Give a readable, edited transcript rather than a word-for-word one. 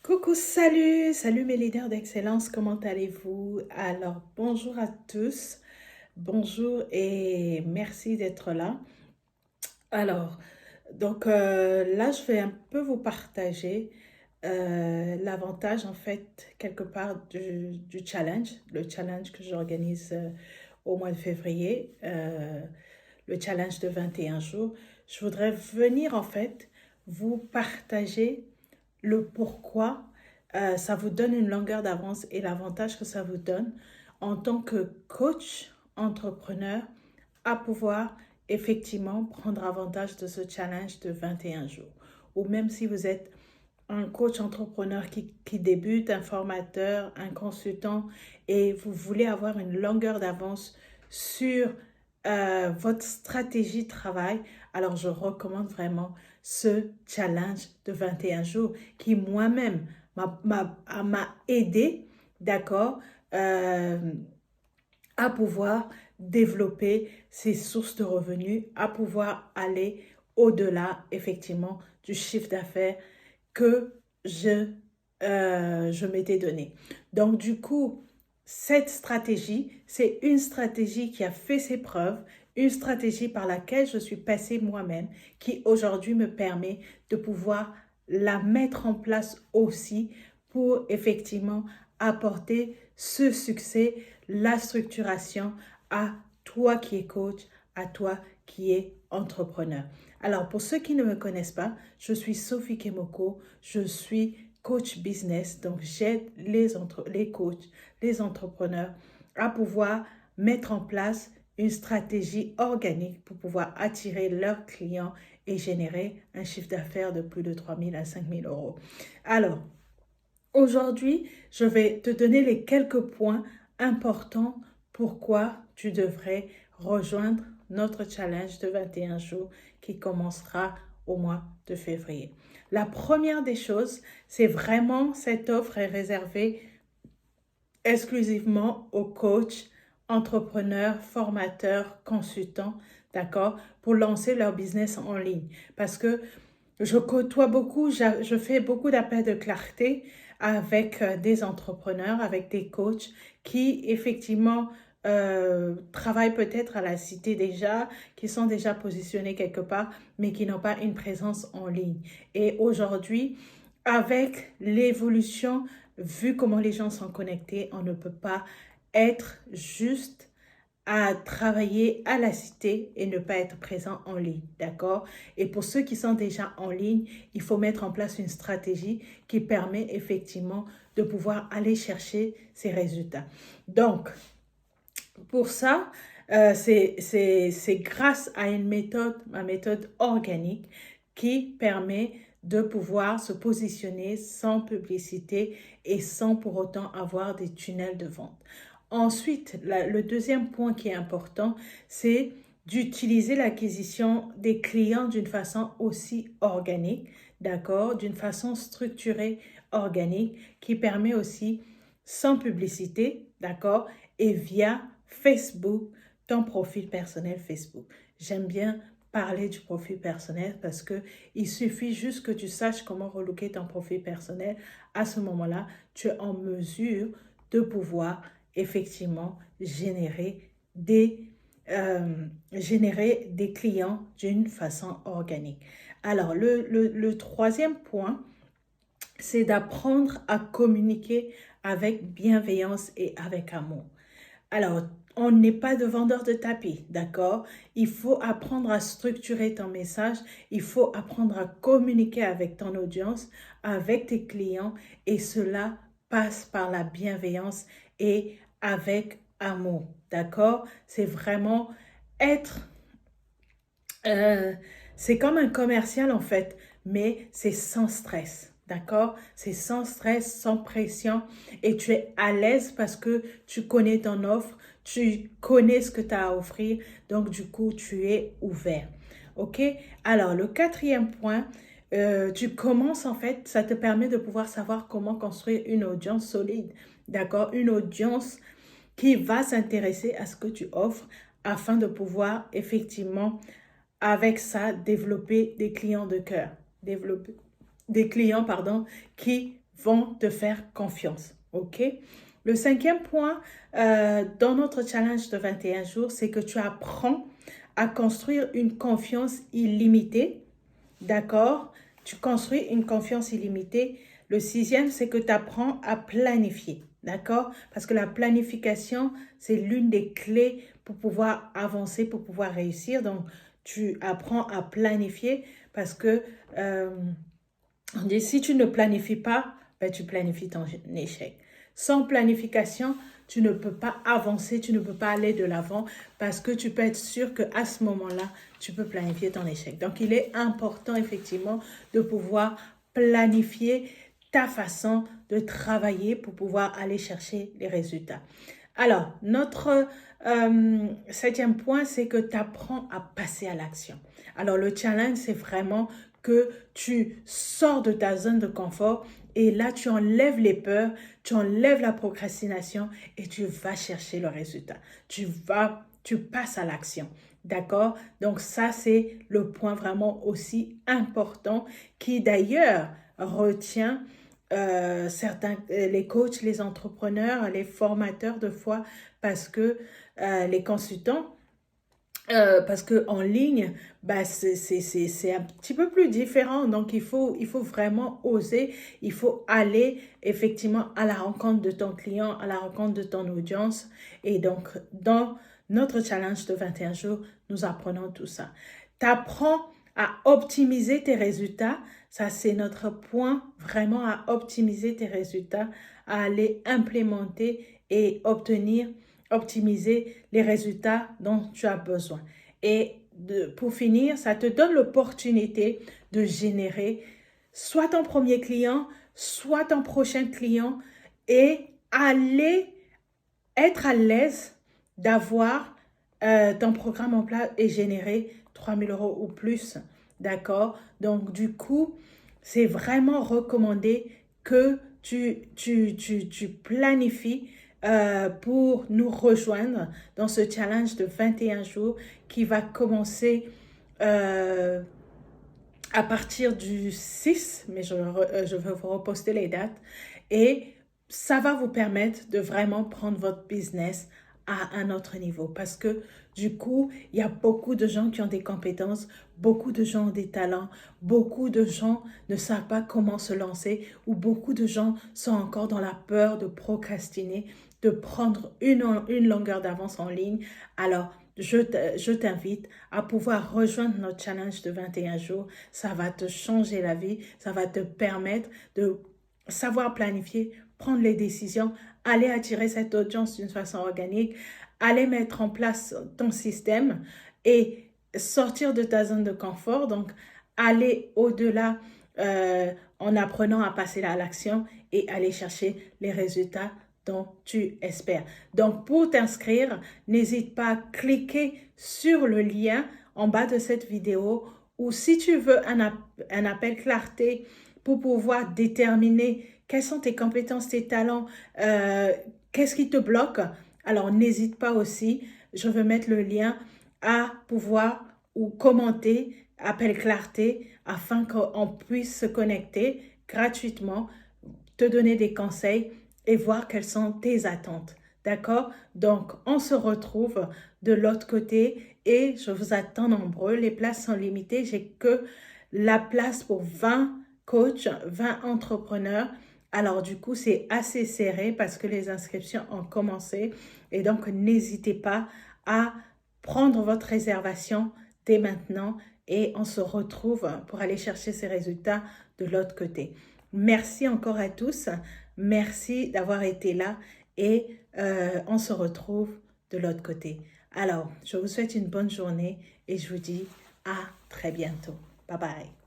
Coucou, salut mes leaders d'excellence, comment allez-vous? Alors, bonjour à tous, bonjour et merci d'être là. Alors, là, je vais un peu vous partager l'avantage, en fait, quelque part du challenge, le challenge que j'organise au mois de février, le challenge de 21 jours. Je voudrais venir, en fait, vous partager le pourquoi ça vous donne une longueur d'avance et l'avantage que ça vous donne en tant que coach, entrepreneur, à pouvoir effectivement prendre avantage de ce challenge de 21 jours. Ou même si vous êtes un coach entrepreneur qui débute, un formateur, un consultant, et vous voulez avoir une longueur d'avance sur votre stratégie de travail, alors je recommande vraiment ce challenge de 21 jours qui moi-même m'a aidé, d'accord, euh, à pouvoir développer ses sources de revenus, à pouvoir aller au-delà, effectivement, du chiffre d'affaires que je m'étais donné. Donc, du coup, cette stratégie, c'est une stratégie qui a fait ses preuves, une stratégie par laquelle je suis passée moi-même, qui aujourd'hui me permet de pouvoir la mettre en place aussi pour effectivement apporter ce succès, la structuration à toi qui es coach, à toi qui es entrepreneur. Alors, pour ceux qui ne me connaissent pas, je suis Sophie Kemoko, je suis coach business, donc j'aide les coachs, les entrepreneurs à pouvoir mettre en place une stratégie organique pour pouvoir attirer leurs clients et générer un chiffre d'affaires de plus de 3 000 à 5 000 euros. Alors, aujourd'hui, je vais te donner les quelques points importants pourquoi tu devrais rejoindre notre challenge de 21 jours qui commencera au mois de février. La première des choses, c'est vraiment cette offre est réservée exclusivement aux coachs, entrepreneurs, formateurs, consultants, d'accord, pour lancer leur business en ligne. Parce que je côtoie beaucoup, je fais beaucoup d'appels de clarté avec des entrepreneurs, avec des coachs qui effectivement travaillent peut-être à la cité déjà, qui sont déjà positionnés quelque part, mais qui n'ont pas une présence en ligne. Et aujourd'hui, avec l'évolution, vu comment les gens sont connectés, on ne peut pas être juste à travailler à la cité et ne pas être présent en ligne, d'accord? Et pour ceux qui sont déjà en ligne, il faut mettre en place une stratégie qui permet effectivement de pouvoir aller chercher ces résultats. Donc, pour ça, c'est grâce à une méthode, ma méthode organique, qui permet de pouvoir se positionner sans publicité et sans pour autant avoir des tunnels de vente. Ensuite, le deuxième point qui est important, c'est d'utiliser l'acquisition des clients d'une façon aussi organique, d'accord, d'une façon structurée, organique, qui permet aussi sans publicité, d'accord, et via Facebook, ton profil personnel Facebook. J'aime bien parler du profil personnel parce que il suffit juste que tu saches comment relooker ton profil personnel. À ce moment-là, tu es en mesure de pouvoir effectivement générer des clients d'une façon organique. Alors, le troisième point, c'est d'apprendre à communiquer avec bienveillance et avec amour. Alors, on n'est pas de vendeur de tapis, d'accord? Il faut apprendre à structurer ton message, il faut apprendre à communiquer avec ton audience, avec tes clients, et cela passe par la bienveillance et avec amour, d'accord? C'est vraiment être euh, c'est comme un commercial en fait, mais c'est sans stress, d'accord? C'est sans stress, sans pression et tu es à l'aise parce que tu connais ton offre, tu connais ce que tu as à offrir, donc du coup tu es ouvert, ok? Alors le quatrième point, tu commences en fait, ça te permet de pouvoir savoir comment construire une audience solide, d'accord? Une audience qui va s'intéresser à ce que tu offres afin de pouvoir effectivement avec ça, développer des clients de cœur, développer des clients, pardon, qui vont te faire confiance. OK? Le cinquième point dans notre challenge de 21 jours, c'est que tu apprends à construire une confiance illimitée. D'accord? Tu construis une confiance illimitée. Le sixième, c'est que tu apprends à planifier. D'accord? Parce que la planification, c'est l'une des clés pour pouvoir avancer, pour pouvoir réussir. Donc, tu apprends à planifier parce que on dit, si tu ne planifies pas, ben, tu planifies ton échec. Sans planification, tu ne peux pas avancer, tu ne peux pas aller de l'avant parce que tu peux être sûr qu'à ce moment-là, tu peux planifier ton échec. Donc, il est important effectivement de pouvoir planifier ta façon de travailler pour pouvoir aller chercher les résultats. Alors, notre septième point, c'est que tu apprends à passer à l'action. Alors, le challenge, c'est vraiment que tu sors de ta zone de confort et là, tu enlèves les peurs, tu enlèves la procrastination et tu vas chercher le résultat. Tu passes à l'action. D'accord? Donc, ça, c'est le point vraiment aussi important qui, d'ailleurs, retient les coachs, les entrepreneurs, les formateurs de foi, parce que les consultants, parce qu'en ligne, bah, c'est un petit peu plus différent. Donc, il faut vraiment oser. Il faut aller effectivement à la rencontre de ton client, à la rencontre de ton audience. Et donc, dans notre challenge de 21 jours, nous apprenons tout ça. Tu apprends à optimiser tes résultats. Ça, c'est notre point, vraiment à optimiser tes résultats, à aller implémenter et optimiser les résultats dont tu as besoin. Et pour finir, ça te donne l'opportunité de générer soit ton premier client, soit ton prochain client et être à l'aise d'avoir ton programme en place et générer 3 000 € ou plus. D'accord? Donc, du coup, c'est vraiment recommandé que tu planifies pour nous rejoindre dans ce challenge de 21 jours qui va commencer à partir du 6, mais je vais vous reposter les dates. Et ça va vous permettre de vraiment prendre votre business à un autre niveau. Parce que du coup, il y a beaucoup de gens qui ont des compétences, beaucoup de gens ont des talents, beaucoup de gens ne savent pas comment se lancer ou beaucoup de gens sont encore dans la peur de procrastiner, de prendre une longueur d'avance en ligne. Alors, je t'invite à pouvoir rejoindre notre challenge de 21 jours. Ça va te changer la vie. Ça va te permettre de savoir planifier, prendre les décisions, aller attirer cette audience d'une façon organique, aller mettre en place ton système et sortir de ta zone de confort. Donc, aller au-delà en apprenant à passer à l'action et aller chercher les résultats dont tu espères. Donc, pour t'inscrire, n'hésite pas à cliquer sur le lien en bas de cette vidéo ou si tu veux un appel clarté pour pouvoir déterminer quelles sont tes compétences, tes talents, qu'est-ce qui te bloque. Alors, n'hésite pas aussi, je vais mettre le lien à pouvoir ou commenter appel clarté afin qu'on puisse se connecter gratuitement, te donner des conseils et voir quelles sont tes attentes. D'accord? Donc, on se retrouve de l'autre côté et je vous attends nombreux. Les places sont limitées. J'ai que la place pour 20 coachs, 20 entrepreneurs. Alors, du coup, c'est assez serré parce que les inscriptions ont commencé. Et donc, n'hésitez pas à prendre votre réservation dès maintenant et on se retrouve pour aller chercher ces résultats de l'autre côté. Merci encore à tous. Merci d'avoir été là et on se retrouve de l'autre côté. Alors, je vous souhaite une bonne journée et je vous dis à très bientôt. Bye bye.